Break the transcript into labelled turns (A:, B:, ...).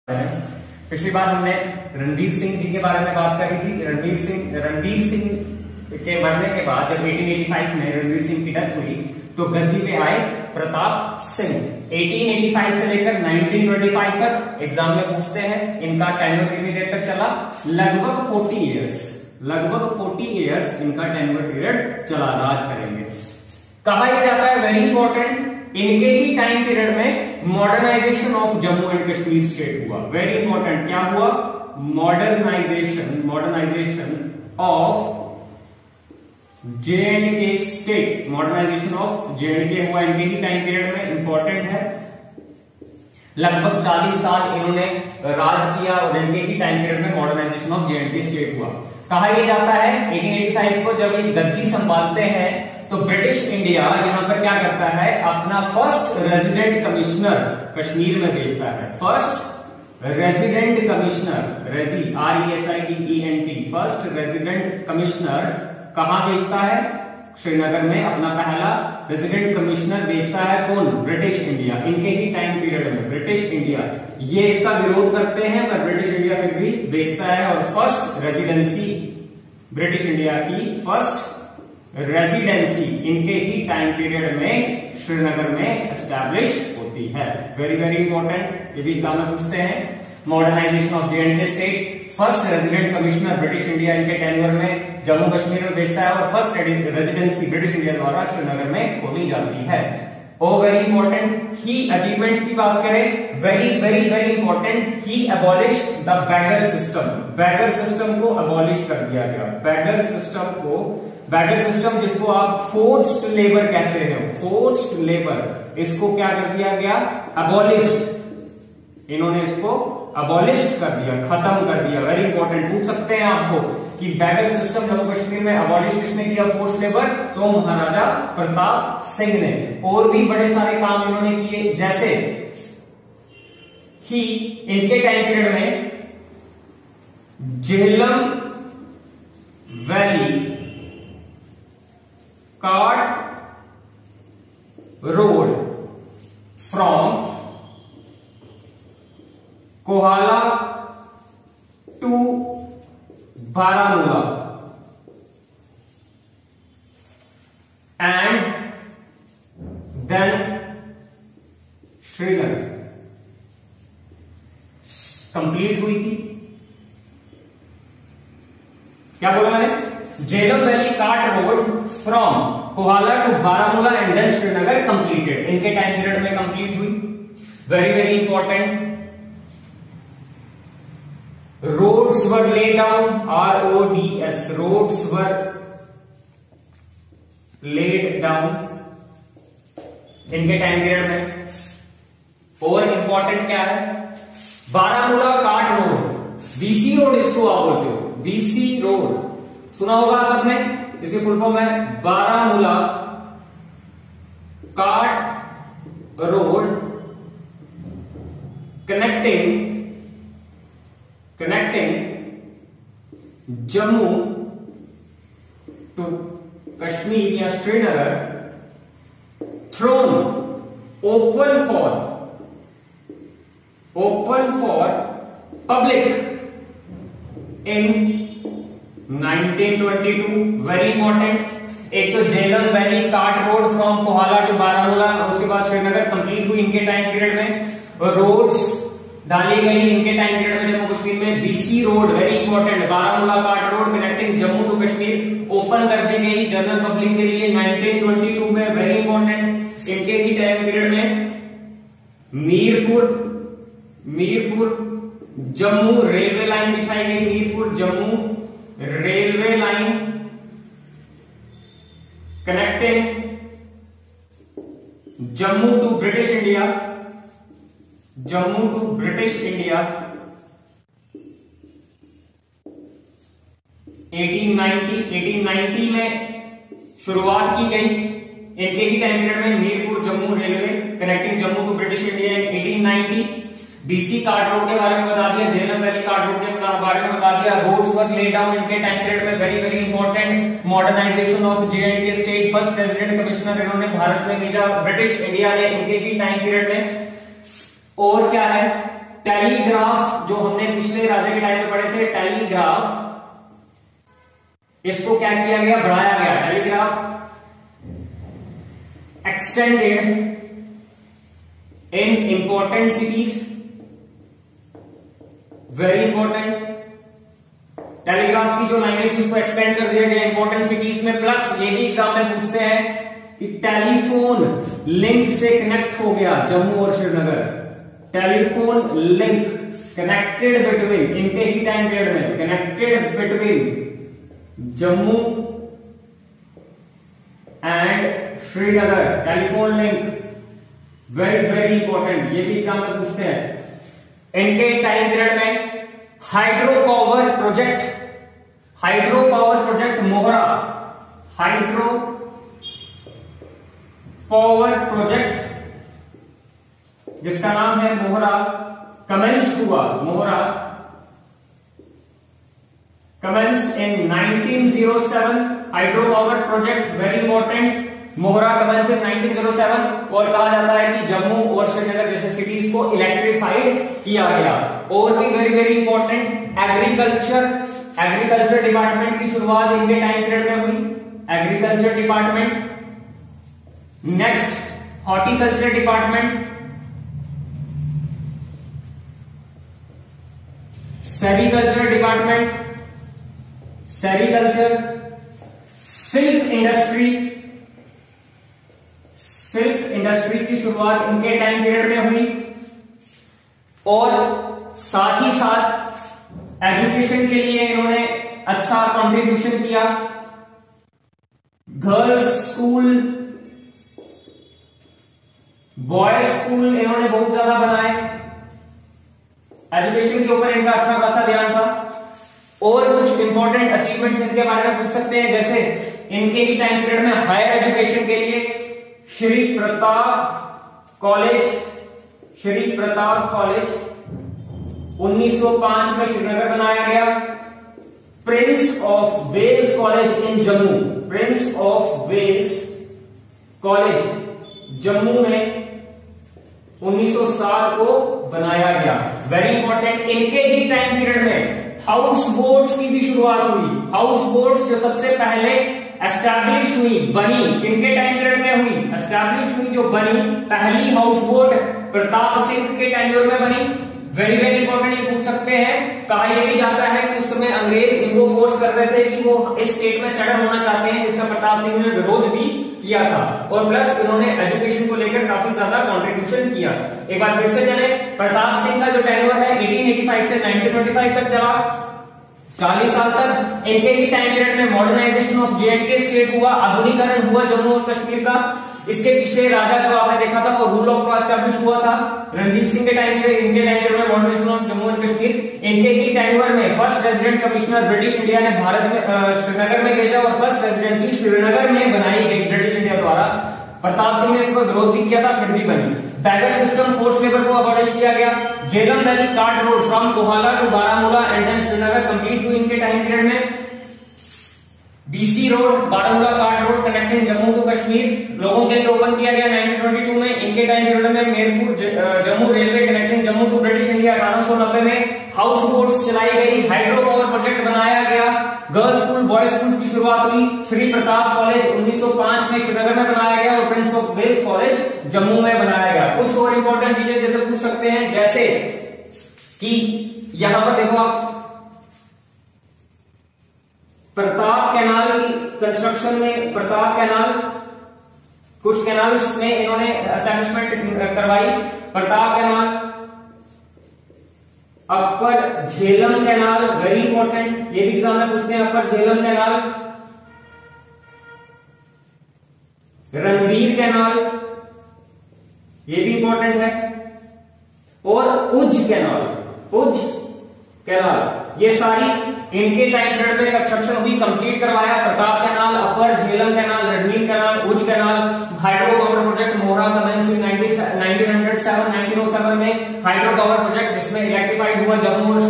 A: पिछली बार हमने रणवीर सिंह जी के बारे में बात करी थी। रणवीर सिंह के मरने के बाद जब 1885 में रणवीर सिंह की डेथ हुई तो गद्दी पे आए प्रताप सिंह। 1885 से लेकर 1925 तक एग्जाम में पूछते हैं इनका टेन्योर कितनी देर तक चला, लगभग 40 इयर्स। लगभग 40 इयर्स इनका टेन्योर पीरियड चला, राज करेंगे। कहा यह जाता है वेरी इंपॉर्टेंट, इनके ही टाइम पीरियड में modernisation of Jammu and Kashmir state हुआ। वेरी इंपॉर्टेंट, क्या हुआ? Modernisation of J&K state. Modernisation of J&K हुआ इनके ही टाइम पीरियड में, इंपॉर्टेंट है। लगभग 40 साल इन्होंने राज किया और इनके ही टाइम पीरियड में मॉडर्नाइजेशन ऑफ J&K स्टेट हुआ। कहा यह जाता है 1885 को जब ये गद्दी संभालते हैं तो ब्रिटिश इंडिया यहां पर क्या करता है, अपना फर्स्ट रेजिडेंट कमिश्नर कश्मीर में भेजता है। First resident commissioner, RESIDENT, first resident commissioner कहां भेजता है? श्रीनगर में अपना पहला रेजिडेंट कमिश्नर भेजता है। कौन? British India. इनके ही टाइम पीरियड में ब्रिटिश इंडिया ये इसका विरोध करते हैं पर ब्रिटिश इंडिया फिर भी भेजता है और फर्स्ट रेजिडेंसी ब्रिटिश इंडिया की फर्स्ट रेजिडेंसी इनके ही टाइम पीरियड में श्रीनगर में एस्टैब्लिश होती है। वेरी वेरी इंपॉर्टेंट, ये भी एग्जाम में पूछते हैं। Modernisation of J&K state, first resident commissioner British India इनके टेन्योर में जम्मू कश्मीर में भेजता है और फर्स्ट रेजिडेंसी ब्रिटिश इंडिया द्वारा श्रीनगर में खोली जाती है। और वेरी इंपॉर्टेंट, ही अचीवमेंट्स की बात करें, very very very important, he abolish the begar system. Begar system को अबॉलिश कर दिया गया। बैगर सिस्टम जिसको आप फोर्स्ड लेबर कहते हैं, फोर्स्ड लेबर, इसको क्या कर दिया गया? अबॉलिश्ड। इन्होंने इसको अबॉलिश्ड कर दिया, खत्म कर दिया। वेरी इंपॉर्टेंट, पूछ सकते हैं आपको कि बैगर सिस्टम जम्मू कश्मीर में अबॉलिश किसने किया? फोर्स्ड लेबर, तो महाराजा प्रताप सिंह ने। और भी बड़े सारे काम इन्होंने किए, जैसे ही इनके टाइम पीरियड में Jhelum valley cart road from Kohala to Baramulla and then Srinagar complete हुई थी। क्या बोला मैंने? Jhelum valley cart road from Kohala to Baramulla and then Srinagar completed, इनके टाइम पीरियड में कंप्लीट हुई। Very very important, roads were laid down, RODS, roads were laid down इनके time period में। और इंपॉर्टेंट क्या है? Baramulla cart road, BC road इसको आप बोलते हो, BC रोड सुना होगा सबने, इसकी फुल फॉर्म है Baramulla cart road connecting Jammu to Kashmir या Srinagar, thrown open for public in 1922। Very important, एक तो Jhelum valley cart road from Kohala to Baramulla, उसके बाद श्रीनगर कंप्लीट हुई इनके टाइम पीरियड में। रोड्स डाली गई इनके टाइम पीरियड में जम्मू कश्मीर में। BC road, very important, Baramulla cart road connecting Jammu to Kashmir open कर दी गई जनरल पब्लिक के लिए 1922 में। वेरी इंपॉर्टेंट, इनके ही टाइम पीरियड में मीरपुर जम्मू रेलवे लाइन बिछाई गई। Mirpur Jammu railway line connecting Jammu to British India, 1890 में शुरुआत की गई। इनके ही टाइम पीरियड में Mirpur Jammu railway connecting Jammu to British India 1890। BC cart road के बारे में बता दिया, झेलम वैली कार्ट रोड के बारे में बता दिया। रोड्स वर ले डाउन इनके टाइम पीरियड में। Very very important, modernisation of J&K state, first resident commissioner इन्होंने भारत में भेजा ब्रिटिश इंडिया ने इनके ही टाइम पीरियड में। और क्या है, टेलीग्राफ, जो हमने पिछले राजा के टाइम में पढ़े थे, टेलीग्राफ, इसको क्या किया गया, बढ़ाया गया। टेलीग्राफ एक्सटेंडेड इन important cities, very important. Telegraph की जो लाइनें थी उसको एक्सटेंड कर दिया गया इंपॉर्टेंट सिटीज में। प्लस ये भी एग्जाम में पूछते हैं कि टेलीफोन लिंक से कनेक्ट हो गया जम्मू और Srinagar. Telephone link connected between, इनके ही टाइम पीरियड में connected between Jammu and Srinagar, telephone link, very very important, ये भी एग्जाम में पूछते हैं। इनके टाइम पीरियड में hydro power project Mohra, hydro power project जिसका नाम है मोहरा, कमेंस हुआ, Mohra commence in 1907। Hydro power project very important, Mohra commence in 1907। और कहा जाता है कि जम्मू और श्रीनगर जैसे सिटीज को इलेक्ट्रिफाइड किया गया। और भी very very important, agriculture department की शुरुआत इनके टाइम पीरियड में हुई, agriculture department. Next horticulture department, sericulture department, sericulture, silk industry की शुरुआत इनके टाइम पीरियड में हुई। और साथ ही साथ एजुकेशन के लिए इन्होंने अच्छा कंट्रीब्यूशन किया। गर्ल्स स्कूल, बॉयज स्कूल इन्होंने बहुत ज्यादा बनाए। एजुकेशन के ऊपर इनका अच्छा खासा ध्यान था। और कुछ इंपॉर्टेंट अचीवमेंट्स इनके बारे में पूछ सकते हैं, जैसे इनके ही टाइम पीरियड में हायर एजुकेशन के लिए श्री प्रताप कॉलेज 1905 में श्रीनगर बनाया गया। Prince of Wales college in Jammu, Prince of Wales college Jammu में 1907 को बनाया गया। वेरी इंपॉर्टेंट, इनके ही टाइम पीरियड में हाउस बोट्स की भी शुरुआत हुई। हाउस बोट्स जो सबसे पहले एस्टैब्लिश हुई, बनी, किनके टाइम पीरियड में हुई, एस्टैब्लिश हुई, जो बनी पहली हाउस बोट प्रताप सिंह के टाइम पीरियड में बनी। वेरी वेरी इंपॉर्टेंट, ये पूछ सकते हैं। कहा यह भी जाता है कि उस समय अंग्रेज इनको फोर्स कर रहे थे कि वो इस स्टेट में सेटल होना चाहते हैं, जिसका प्रताप सिंह ने विरोध भी किया था। और प्लस इन्होंने एजुकेशन को लेकर काफी ज्यादा कंट्रीब्यूशन किया। एक बार फिर से चले, प्रताप सिंह का जो टेन्योर है 1885 से 1925 तक चला, 40 साल तक। इनके ही टाइम पीरियड में मॉडर्नाइजेशन ऑफ J&K स्टेट हुआ, आधुनिकरण हुआ जम्मू और कश्मीर का। इसके पीछे राजा जो आपने देखा था वो रूल ऑफ लॉ एस्टैब्लिश हुआ था रणजीत सिंह के टाइम पे। इनके टाइम पीरियड में modernisation of Jammu and Kashmir. इनके ही टेन्योर में first resident commissioner British India ने भारत में श्रीनगर में भेजा और फर्स्ट रेजिडेंसी श्रीनगर में बनाई गई ब्रिटिश इंडिया द्वारा। प्रताप सिंह ने इसको विरोध भी किया था, फिर भी बनी। बैगर सिस्टम, फोर्स लेबर को अबॉलिश किया गया। Jhelum valley cart road from Kohala to Baramulla and then Srinagar complete हुई इनके टाइम पीरियड में। BC road, Baramulla cart road connecting Jammu to Kashmir लोगों के लिए ओपन किया गया 1922 में। इनके टाइम पीरियड में Mirpur Jammu railway connecting Jammu to British India 1890 में। हाउस बोट्स चलाई गई, हाइड्रो पावर प्रोजेक्ट बनाया गया, गर्ल्स स्कूल, बॉयज स्कूल की शुरुआत हुई। श्री प्रताप कॉलेज 1905 में श्रीनगर में बनाया गया और Prince of Wales college Jammu में बनाया गया। कुछ और इंपॉर्टेंट चीजें जैसे पूछ सकते हैं, जैसे कि यहां पर देखो आप, प्रताप कैनाल की कंस्ट्रक्शन में, प्रताप कैनाल, कुछ कैनाल्स में इन्होंने एस्टैब्लिशमेंट करवाई। प्रताप कैनाल, अपर झेलम कैनाल, वेरी इंपॉर्टेंट, ये भी एग्जाम में पूछते हैं। अपर झेलम कैनाल, रणवीर कैनाल, ये भी इंपॉर्टेंट है। और उज कैनाल, उज कैनाल, ये सारी इनके टाइम पीरियड में कंस्ट्रक्शन हुई, कंप्लीट करवाया। प्रताप कैनाल, अपर झेलम कैनाल, रणवीर कैनाल, उज canal, hydro power project Mohra commence in 1907 में हाइड्रो पावर प्रोजेक्ट जिसमें इलेक्ट्रीफाइड हुआ जम्मू और